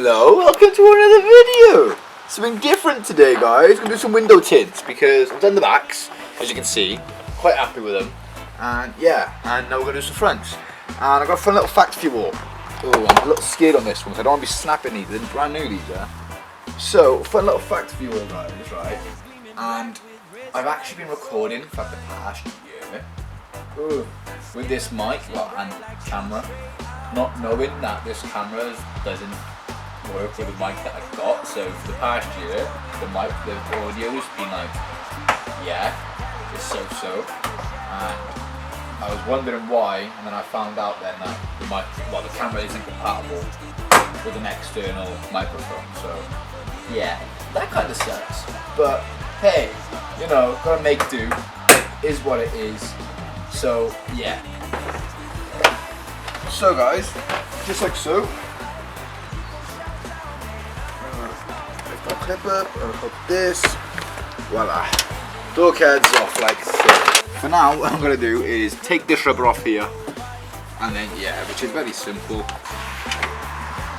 Hello, welcome to another video. Something different today, guys. Gonna do some window tints because I've done the backs, as you can see. Quite happy with them. And yeah, and now we're gonna do some fronts. And I've got a fun little fact for you all. Oh, I'm a little scared on this one, so I don't want to be snapping these. They're brand new, these, yeah. So, fun little fact for you all, guys, right? And I've actually been recording for the past year with this mic, and camera, not knowing that this camera doesn't work with the mic that I've got. So for the past year, the audio's been like, yeah, it's so. And I was wondering why, and then I found out then that the camera isn't compatible with an external microphone. So yeah, that kind of sucks. But hey, you know, gotta make do. It is what it is. So yeah. So guys, just like so. Lift that clip up, and hook this. Voila. Door cards off like so. For now, what I'm gonna do is take this rubber off here, and then yeah, which is very simple.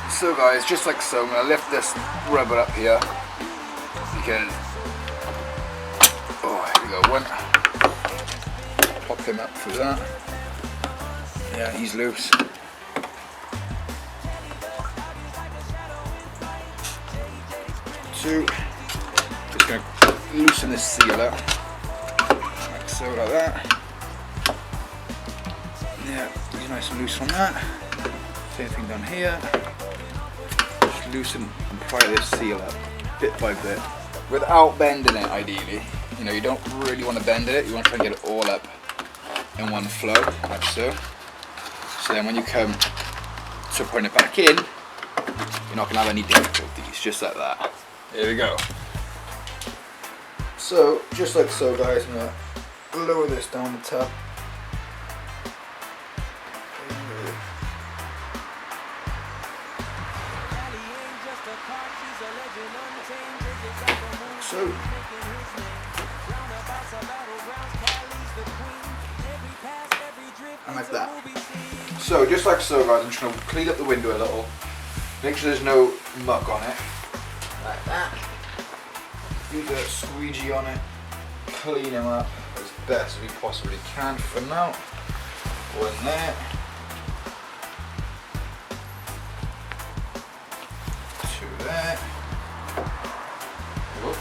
So guys, just like so, I'm gonna lift this rubber up here because here we go. One. Pop him up through that. Yeah, he's loose. Two. Just gonna loosen this sealer. Like so, like that. Yeah, he's nice and loose from that. Same thing down here. Just loosen and pry this seal up bit by bit. Without bending it, ideally. You know, you don't really want to bend it, you want to try and get it all up in one flow, like so. So then when you come to putting it back in, you're not going to have any difficulties, just like that. Here we go. So, just like so guys, I'm going to lower this down the top. So, and like that. So just like so guys, I'm just going to clean up the window a little, make sure there's no muck on it, like that. Use a squeegee on it, clean them up as best as we possibly can for now. Go in there. Two there. Whoop.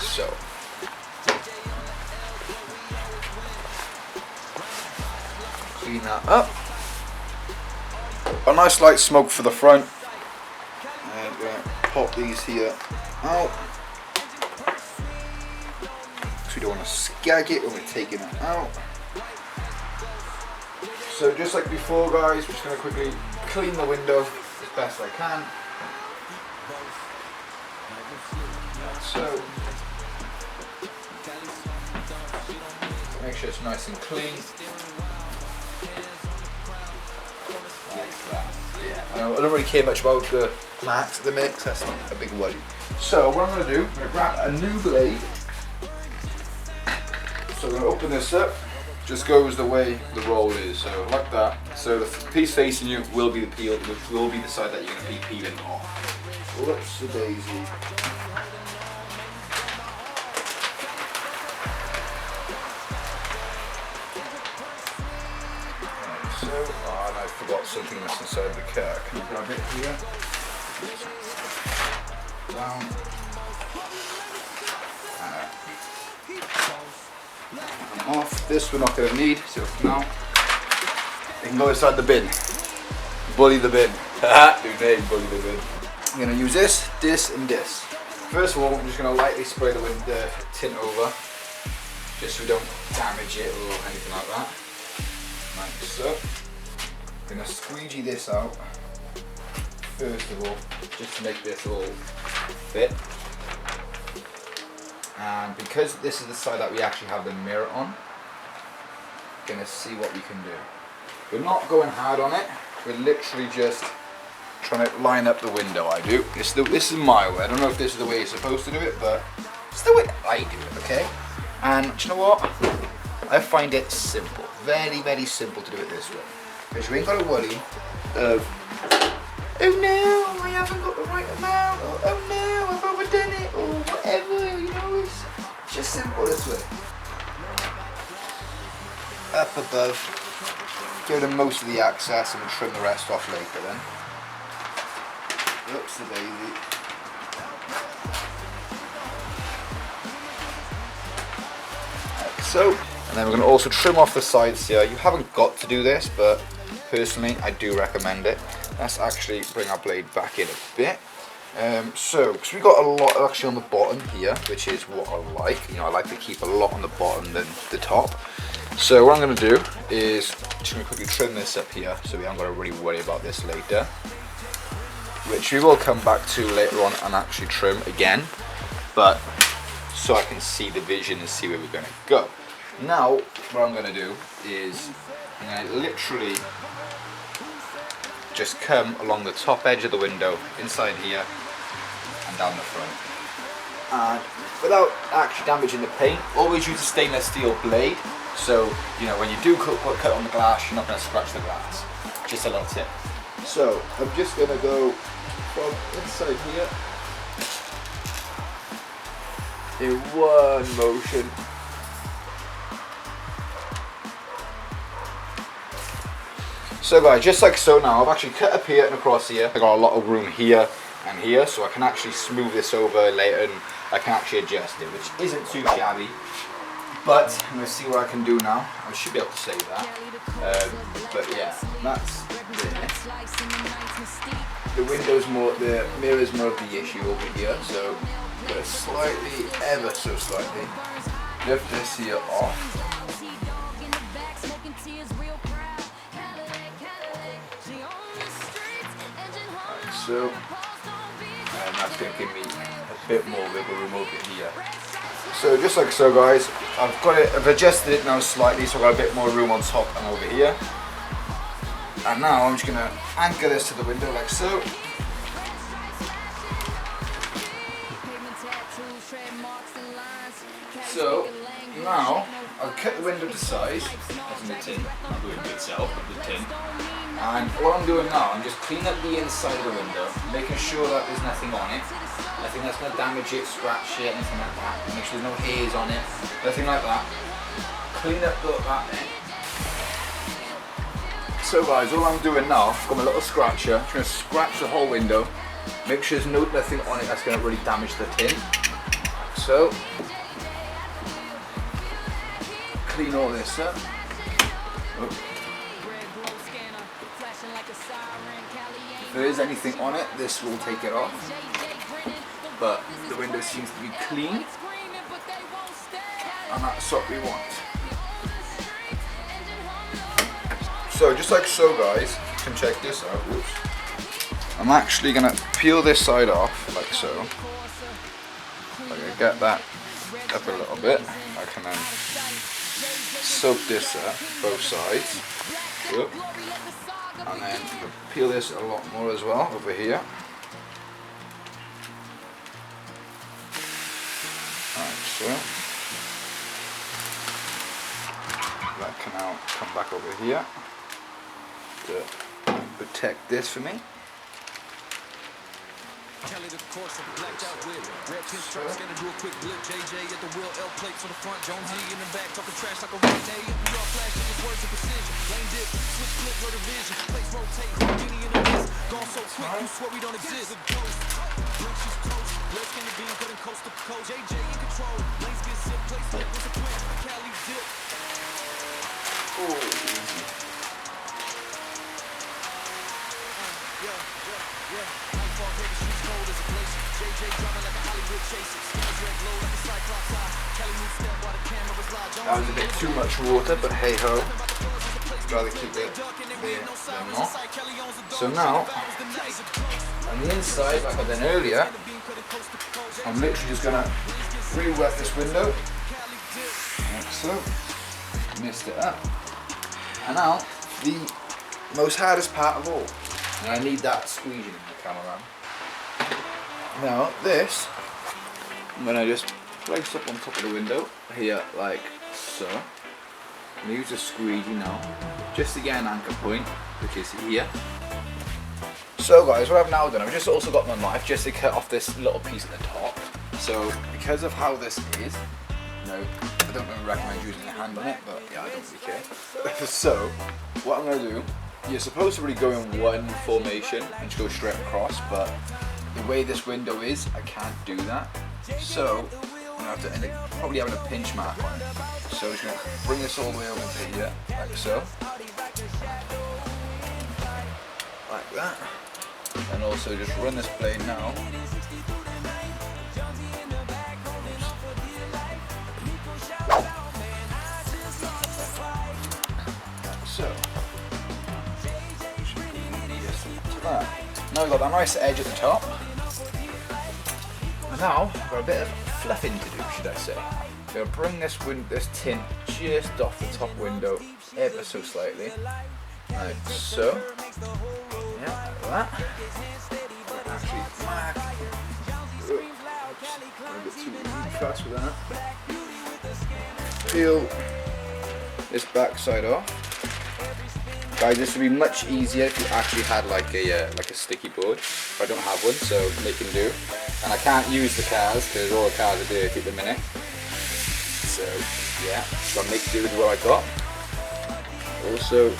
So, clean that up. A nice light smoke for the front. And we're going to pop these here out. So we don't want to skag it when we're taking it out. So just like before guys, we're just going to quickly clean the window as best I can. So, make sure it's nice and clean. Like that. Yeah. I don't really care much about the mats, the mix, that's not a big worry. So what I'm going to do, I'm going to grab a new blade. So I'm going to open this up. Just goes the way the roll is, so like that. So the piece facing you will be the peel, which will be the side that you're going to be peeling off. Whoops, the daisy. And I forgot something that's inside the car. Can you grab it here? Down. And off. This we're not going to need, so for now, it can go inside the bin. Bully the bin. Dude, name, bully the bin. I'm going to use this, and this. First of all, I'm just going to lightly spray the tint over, just so we don't damage it or anything like that. Like so. I'm going to squeegee this out, first of all, just to make this all fit. And because this is the side that we actually have the mirror on, we're going to see what we can do. We're not going hard on it, we're literally just trying to line up the window. I do. This is my way. I don't know if this is the way you're supposed to do it, but it's the way I do it. Okay. And do you know what? I find it simple. Very, very simple to do it this way. Because you ain't got to worry of, oh no, I haven't got the right amount, or oh no, I've overdone it, or whatever, you know, it's just simple this way. Up above, give them most of the access and we'll trim the rest off later then. Oops, the daisy. Like so. And then we're going to also trim off the sides here. You haven't got to do this, but personally I do recommend it. Let's actually bring our blade back in a bit. Because we got a lot actually on the bottom here, which is what I like. You know, I like to keep a lot on the bottom than the top. So what I'm going to do is just going to quickly trim this up here, so we haven't got to really worry about this later. Which we will come back to later on and actually trim again, but so I can see the vision and see where we're going to go. Now, what I'm going to do is I'm going to literally just come along the top edge of the window, inside here, and down the front. And without actually damaging the paint, always use a stainless steel blade, so you know when you do cut on the glass, you're not going to scratch the glass. Just a little tip. So, I'm just going to go from inside here, in one motion. So guys, just like so now, I've actually cut up here and across here. I've got a lot of room here and here, so I can actually smooth this over later and I can actually adjust it, which isn't too shabby. But I'm going to see what I can do now. I should be able to save that. But yeah, that's there. The window's more, the mirror's more of the issue over here, so I'm going to slightly, ever so slightly, lift this here off. So, and that's going to give me a bit more wiggle room over here. So just like so guys, I've adjusted it now slightly, so I've got a bit more room on top and over here. And now I'm just going to anchor this to the window like so. So now I'll cut the window to size, as in the tint, not the window itself, but the tint. And what I'm doing now, I'm just cleaning up the inside of the window, making sure that there's nothing on it, nothing that's going to damage it, scratch it, anything like that. Make sure there's no hairs on it, nothing like that. Clean up that bit. So guys, all I'm doing now, I've got my little scratcher, I'm going to scratch the whole window, make sure there's nothing on it that's going to really damage the tint. So, clean all this up. Oh. If there is anything on it, this will take it off. But the window seems to be clean, and that's what we want. So just like so guys, you can check this out. Whoops. I'm actually going to peel this side off, like so. I'm going to get that up a little bit. I can then soak this up, both sides. Whoop. And then peel this a lot more as well over here. Like so. That can now come back over here to protect this for me. Kelly the Corsa blacked out with red Tint trucks gonna do a quick blip. JJ at the wheel, L plates on the front, Jonesy in the back talking trash like a Renee. We all flashing his words of precision. Lane dip, switch flip, rotor vision. Place rotate, Houdini in the wrist. Gone so quick, you swear we don't exist. Blink, she's toast. Let's get the beam, cutting coast to coast. JJ in control. Lanes get zip, place flip, what's the plan? Cali dip. Oh, easy. Yeah. That was a bit too much water, but hey ho, I'd rather keep it there than not. So now, on the inside, like I did earlier, I'm literally just going to really wet this window, like so, mist it up. And now, the most hardest part of all, And I need that squeezing in the cameraman. Now this, I'm going to just place up on top of the window here like so. I'm going to use a squeegee now, just to get an anchor point, which is here. So guys, what I've now done, I've just also got my knife just to cut off this little piece at the top. So because of how this is, you know, I don't really recommend using your hand on it, but yeah, I don't really care. So what I'm going to do, you're supposed to really go in one formation and just go straight across, but the way this window is, I can't do that. So I'm going to have to probably having a pinch mark on it. So I'm just going to bring this all the way over to here, like so. Like that. And also just run this blade now. So. Now we've got that nice edge at the top. And now we've got a bit of fluffing to do, should I say. We're going to bring this tint just off the top window ever so slightly. Like so. Yeah, like that. Actually, a bit too fast with that. Peel this back side off. Guys, this would be much easier if you actually had like a sticky board. I don't have one, so make them do. And I can't use the cars because all the cars are dirty at the minute. So yeah, so I'll make do with what I got. Also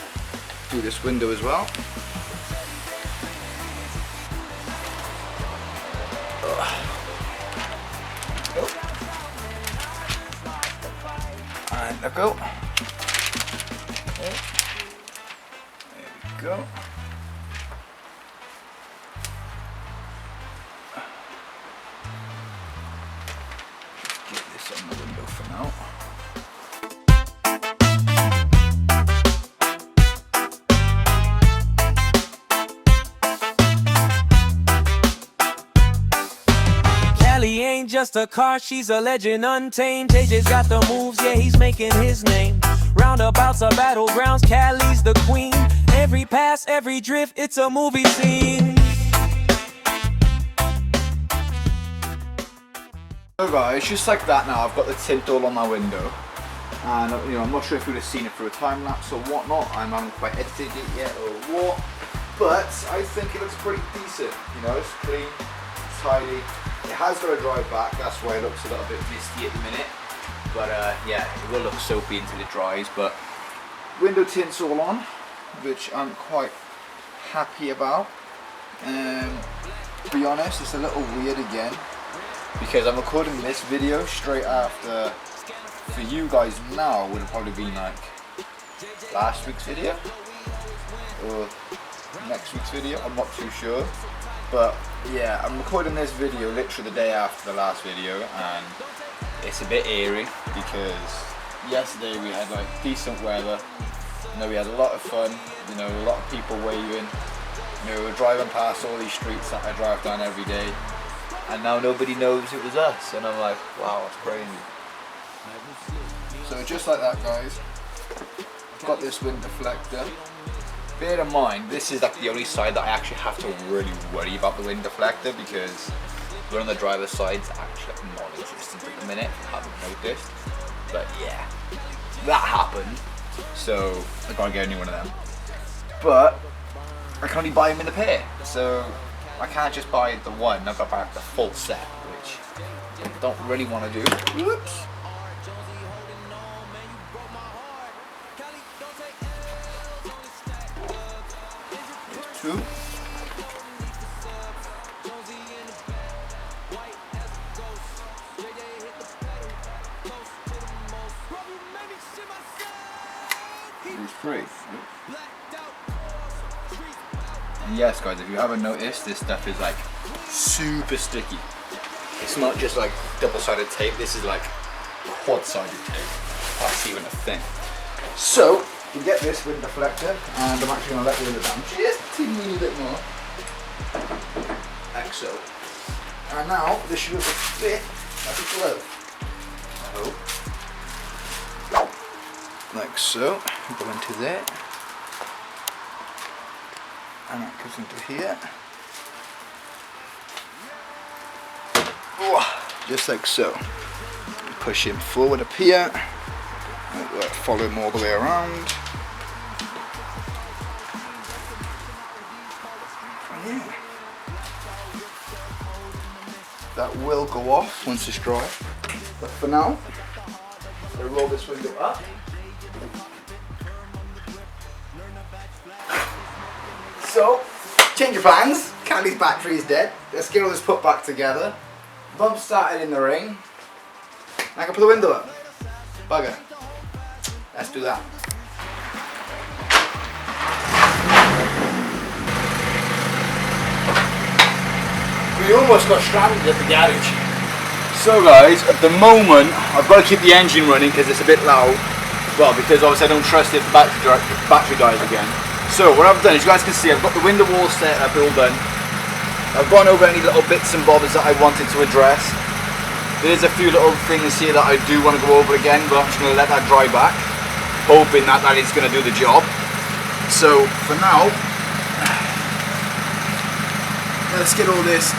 do this window as well. And let go. Okay. There we go. Get this on the window for now. Callie ain't just a car, she's a legend untamed. JJ's got the moves, yeah, he's making his name. Roundabouts are battlegrounds, Callie's the queen. Every pass, every drift, it's a movie scene. So guys, just like that now, I've got the tint all on my window. And you know, I'm not sure if you would have seen it through a time lapse or whatnot. I haven't quite edited it yet or what. But I think it looks pretty decent. You know, it's clean, it's tidy. It has got a dry back, that's why it looks a little bit misty at the minute. But yeah, it will look soapy until it dries. But window tint's all on, which I'm quite happy about. To be honest, it's a little weird again because I'm recording this video straight after. For you guys now, would have probably been like last week's video or next week's video. I'm not too sure, but yeah, I'm recording this video literally the day after the last video, and it's a bit eerie because yesterday we had like decent weather. You know, we had a lot of fun. You know, a lot of people waving. You know, we're driving past all these streets that I drive down every day, and now nobody knows it was us. And I'm like, wow, that's crazy. So just like that, guys, I've got this wind deflector. Bear in mind, this is like the only side that I actually have to really worry about the wind deflector because we're on the driver's side, it's actually non-existent at the minute, I haven't noticed. But yeah, that happened, so I gotta get a new one of them. But I can only buy them in a pair, so I can't just buy the one, I've got to buy the full set, which I don't really want to do. Whoops. Two. There's three. And yes, guys, if you haven't noticed, this stuff is like super sticky. It's not just like double-sided tape. This is like quad-sided tape. That's even a thing. So you get this wind deflector, and I'm actually going to let the window down just a teeny bit more. Like so. And now this should fit like a glove. I hope. Like so. Go into there. and that goes into here. Just like so. Push him forward up here. Follow him all the way around. Yeah. That will go off once it's dry. But for now, I'll roll this window up. So, change of plans. Candy's battery is dead. Let's get all this put back together. Bump started in the ring. I can put the window up. Bugger. Let's do that. We almost got stranded at the garage. So guys, at the moment, I've got to keep the engine running because it's a bit loud. Well, because obviously I don't trust it if the battery dies again. So what I've done, as you guys can see, I've got the window wall set up, all done. I've gone over any little bits and bobs that I wanted to address. There's a few little things here that I do want to go over again, but I'm just going to let that dry back, hoping that is going to do the job. So for now, let's get all this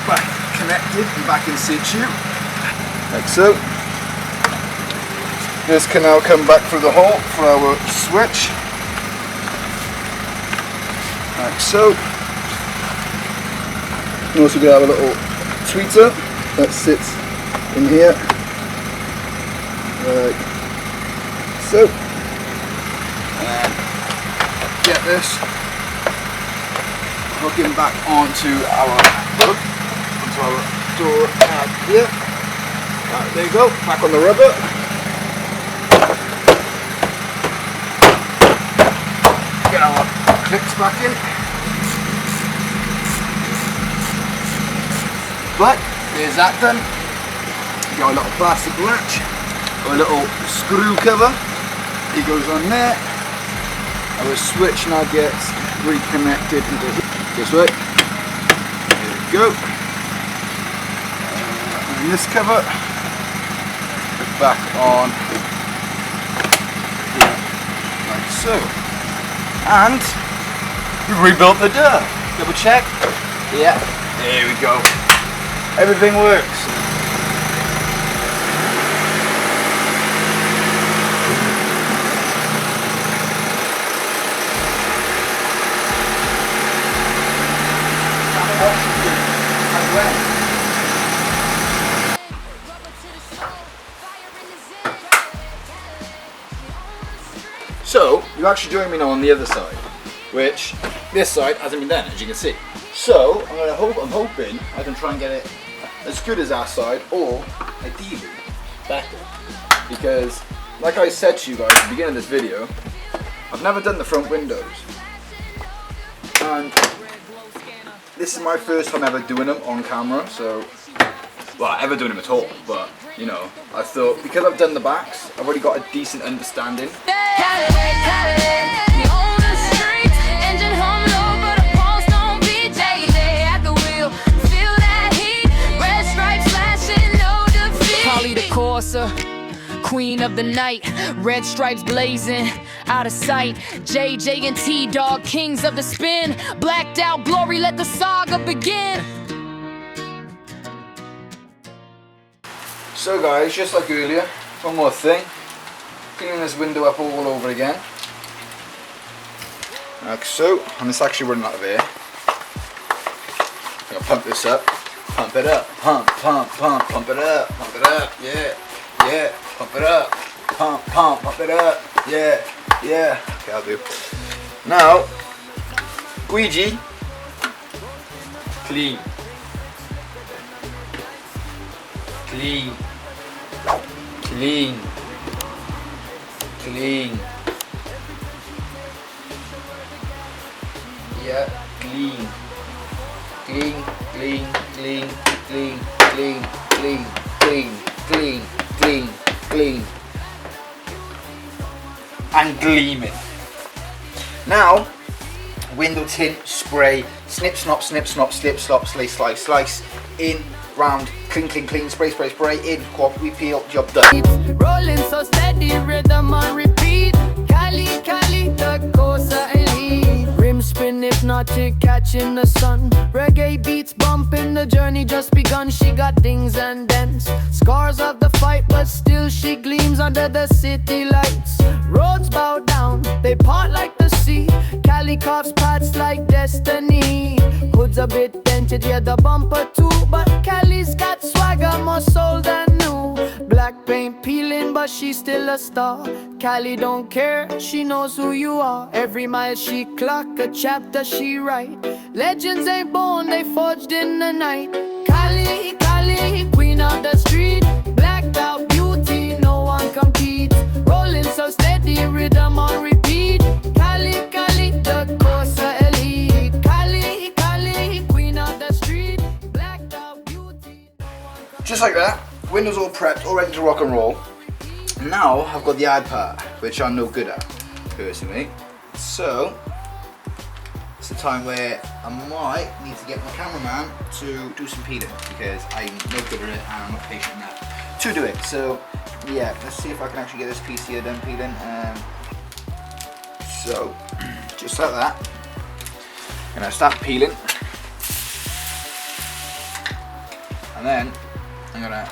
back connected and back in situ, like so. This can now come back through the hole for our switch, like so. And also going to have a little tweeter that sits in here, like so. And get this hooking back onto our hook, onto our door here. Right, there you go, back on the rubber. Get our clips back in. But there's that done. Got a little plastic latch, got a little screw cover. It goes on there. Our switch now gets reconnected into this way. There we go. And this cover goes back on here, like so. And we rebuilt the door. Double check. Yeah, there we go. Everything works. So, you actually join me now on the other side, which this side hasn't been done, as you can see. So, I'm hoping I can try and get it as good as our side, or ideally better. Because, like I said to you guys at the beginning of this video, I've never done the front windows. And this is my first time ever doing them on camera, so, well, ever doing them at all, but, you know, I thought, because I've done the backs, I've already got a decent understanding. Corsa, queen of the night, red stripes blazing, out of sight. JJ and T-Dog, kings of the spin, blacked out glory, let the saga begin. So guys, just like earlier, one more thing, cleaning this window up all over again, like so. And it's actually running out of air. I'm gonna pump this up. Pump it up, pump, pump, pump, pump it up, yeah, yeah, pump it up, pump, pump, pump it up, yeah, yeah. Okay, I'll do. Now, squeegee, clean, clean, clean, clean, yeah, clean. Clean, clean, clean, clean, clean, clean, clean, clean, clean, clean. And gleaming. Now, window tint, spray, snip, snop, slip, slop, slice, slice, slice, in, round, clean, clean, clean, spray, spray, spray, in, quap, repeal, job done. Rolling so steady, rhythm on repeat. Cali, Cali, the Corsa elite. Rim spin. hypnotic, catching the sun. Reggae beats bumping, the journey just begun. She got dings and dents, scars of the fight, but still she gleams under the city lights. Roads bow down, they part like the sea. Cali coughs paths like destiny. Hood's a bit dented, yeah, the bumper too, but Cali's got swagger, more soul than new. Black paint peeling, but she's still a star. Cali don't care, she knows who you are. Every mile she clock, a chapter she write. Legends ain't born, they forged in the night. Cali, Cali, queen of the street. Blacked out beauty, no one competes. Rolling so steady, rhythm on repeat. Cali, Cali, the Corsa elite. Cali, Cali, queen of the street. Blacked out beauty, no one competes. Just like that, windows all prepped, all ready to rock and roll. Now I've got the ad part, which I'm no good at, personally. So it's a time where I might need to get my cameraman to do some peeling, because I'm no good at it and I'm not patient enough to do it. So yeah, let's see if I can actually get this piece here done peeling. So just like that, I'm gonna start peeling, and then I'm gonna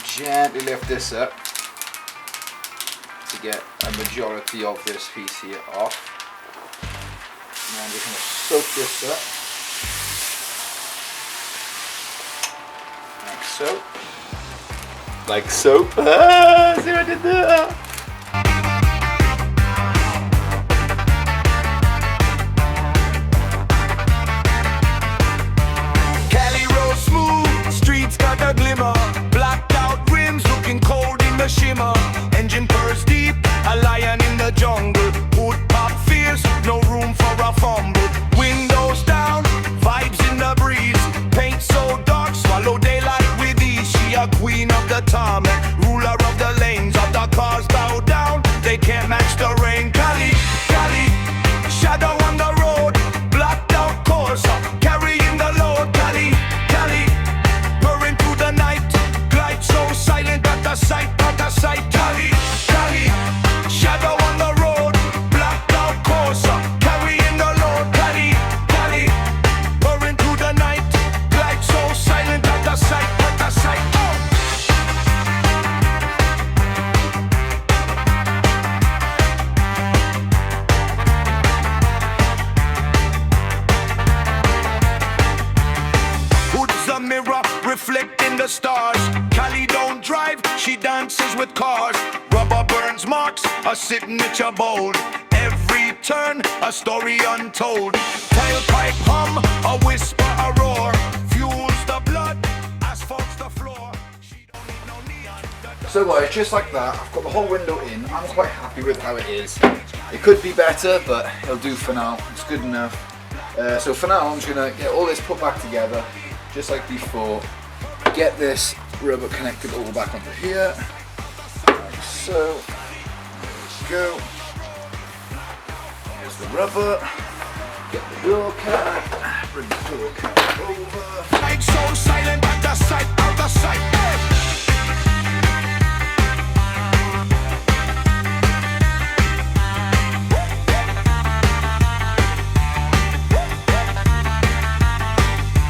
gently lift this up to get a majority of this piece here off. And then we're going to soak this up like so. Like so. Ah, see what I did there? Cali road smooth, streets got a glimmer. Blacked out rims looking cold in the shimmer. Engine purrs deep, a lion in the jungle. Hood pop fierce, no room for a fumble. Windows down, vibes in the breeze. Paint so dark, swallow daylight with ease. She a queen of the tarmac, ruler of the lanes. Of the cars bow down, they can't match the rain. Cali, Cali, shadow on the road. Blacked out Corsa, carrying the load. Cali, Cali, burning through the night. Glide so silent at the sight, at the sight. Cali, Cali, shadow on the road. Blacked out Corsa, carrying the load. Cali, Cali, burning through the night. Glide so silent at the sight, at the sight. Hood's a mirror reflecting the stars. Cali don't drive, she dances with cars. Rubber burns marks are signature bold. Every turn a story untold. Tailpipe hum, a whisper, a roar. Fuels the blood, asphalt's the floor. She don't need no neon. So guys, just like that, I've got the whole window in. I'm quite happy with how it is. It could be better, but it'll do for now. It's good enough. So for now, I'm just gonna get all this put back together, just like before. Get this rubber connected all back onto here, like so. There we go. Here's the rubber. Get the door cut. Bring the door cut over. Like so silent at the sight, out the sight.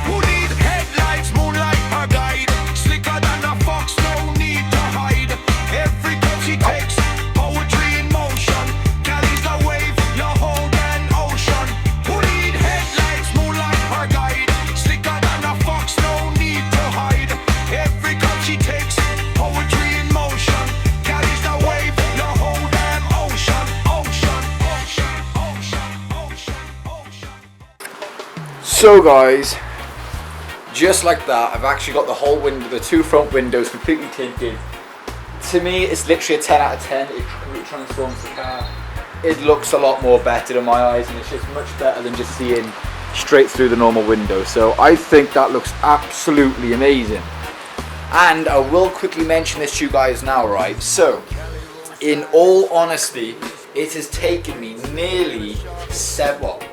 Who need headlights, moonlight, her guide? Slicker than a fox, no need to hide. Every cut she takes, poetry in motion. Cali's the wave, your whole grand ocean. Who need headlights, moonlight, her guide? Slicker than a fox, no need to hide. Every cut she takes, poetry in motion. Cali's the wave, your whole damn ocean. Ocean, ocean, ocean, ocean, ocean. So guys, just like that, I've actually got the whole window, the two front windows completely tinted. To me, it's literally a 10 out of 10. It completely transforms the car. It looks a lot more better in my eyes, and it's just much better than just seeing straight through the normal window. So I think that looks absolutely amazing. And I will quickly mention this to you guys now, right? So, in all honesty, it has taken me nearly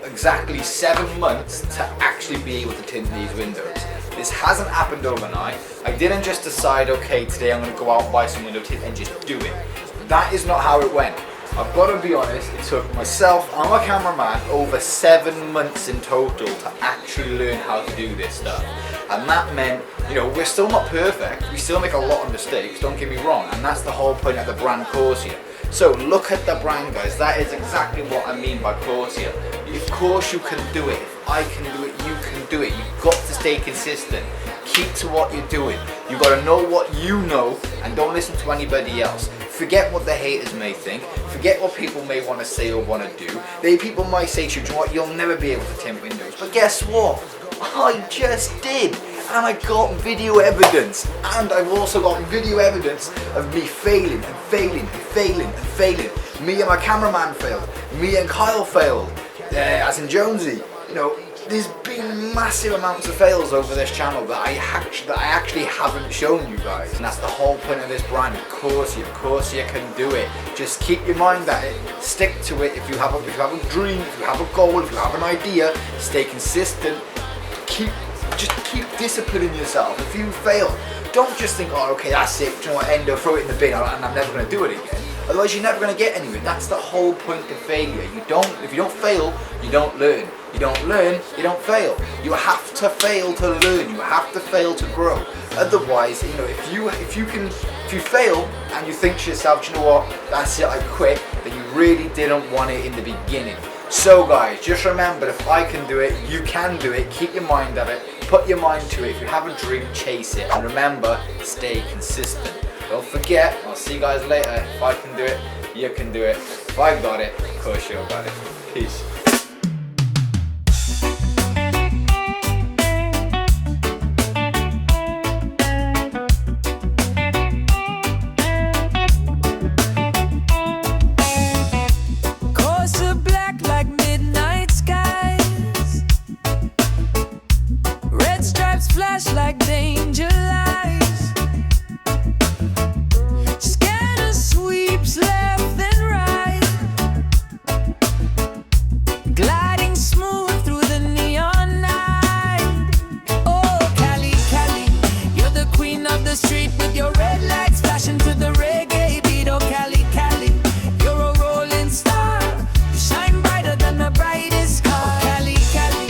exactly 7 months to actually be able to tint these windows. This hasn't happened overnight. I didn't just decide, okay, today I'm going to go out and buy some window tint and just do it. That is not how it went. I've got to be honest, it took myself and my cameraman over 7 months in total to actually learn how to do this stuff. And that meant, you know, we're still not perfect, we still make a lot of mistakes, don't get me wrong, and that's the whole point of the brand CORSYA. So look at the brand, guys, that is exactly what I mean by CORSYA. Of course you can do it, if I can do it, you can do it. You've got to stay consistent, keep to what you're doing. You've got to know what you know and don't listen to anybody else. Forget what the haters may think, forget what people may want to say or want to do. People might say to you, "Do you know what, you'll never be able to tint windows," but guess what? I just did, and I got video evidence, and I've also got video evidence of me failing and failing and failing and failing. Me and my cameraman failed, me and Kyle failed, as in Jonesy. You know, there's been massive amounts of fails over this channel that I actually haven't shown you guys, and that's the whole point of this brand, CORSYA. CORSYA can do it. Just keep your mind at it, stick to it. If you have a dream, if you have a goal, if you have an idea, stay consistent. Just keep disciplining yourself. If you fail, don't just think, "Oh, okay, that's it, do you know what, Endo, throw it in the bin and I'm never going to do it again." Otherwise you're never going to get anywhere. That's the whole point of failure. If you don't fail, you don't learn. You don't learn, you don't fail. You have to fail to learn. You have to fail to grow. Otherwise, you know, if you fail and you think to yourself, "Do you know what, that's it, I quit," then you really didn't want it in the beginning. So guys, just remember, if I can do it, you can do it. Keep your mind at it, put your mind to it. If you have a dream, chase it. And remember, stay consistent. Don't forget, I'll see you guys later. If I can do it, you can do it. If I got it, of course you'll got it. Peace. Flash like danger lights, scanner sweeps left and right, gliding smooth through the neon night. Oh, Cali, Cali, you're the queen of the street with your red lights flashing to the reggae beat. Oh, Cali, Cali, you're a rolling star, you shine brighter than the brightest car. Oh, Cali, Cali,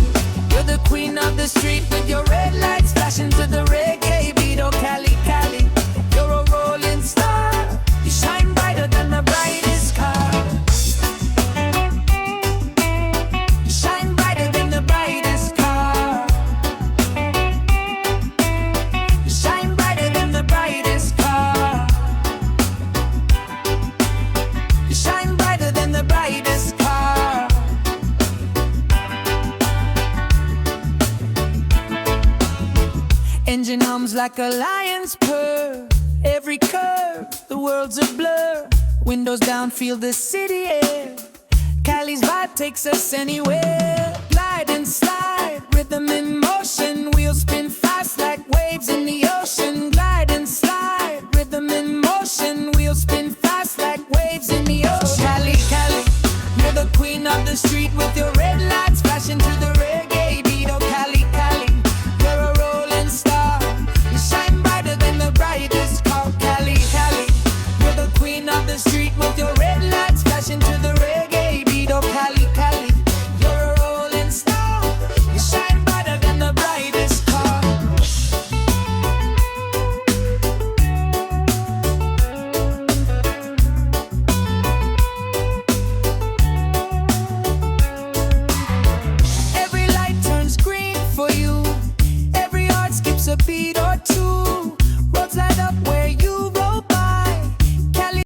you're the queen of the street with your red lights flashing to the reggae beat. Oh, Cali, Cali, you're a rolling star, you shine brighter than the brightest car. You shine brighter than the brightest car. You shine brighter than the brightest car. You shine brighter than the brightest car. Engine hums like a lion's purr. Every curve, the world's a blur. Windows down, feel the city air. Cali's vibe takes us anywhere. Glide and slide, rhythm in motion. Wheels spin fast like waves in the ocean. Glide and slide, rhythm in motion. Wheels spin fast like waves in the ocean. Cali, Cali, you're the queen of the street with your